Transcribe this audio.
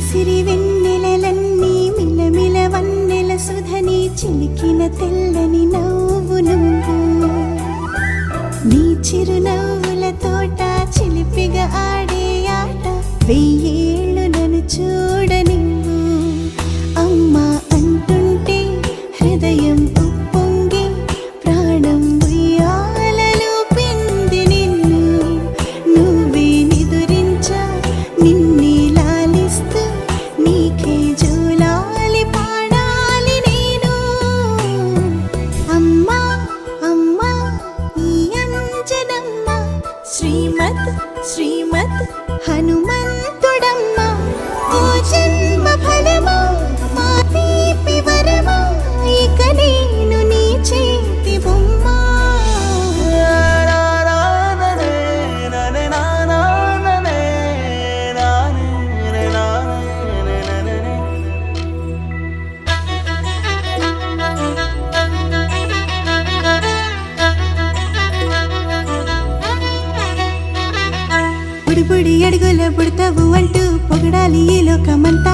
సిరి వెన్నెలలన్నీ మిలమిల వన్నెల సుధని చిలికిన తెల్లని నవ్వు నువ్వు నీ చిరునవ్వుల తోట చిలిపిగా ఆడే ఆట వెయ్యేళ్ళు నన్ను చూడనివ్వు అమ్మా అంటుంటే హృదయం ఉప్పొంగి ప్రాణం ఉయ్యాలలో పింది నిన్ను నువ్వే నిదురించా నిన్నే లాలిస్తూ నీకే జోలాలి పాడాలి నేను అమ్మా అమ్మా ఈ అంజనమ్మ శ్రీమత్ శ్రీమత్ హనుమంతుడమ్మ ఓ జన్మ ఫలమా మా తీపి వరమా ఇక నేను నీ చేతి బొమ్మ బుడి బుడి అడుగుల పుడతావు అంటూ పొగడాలి ఈ లోకమంతా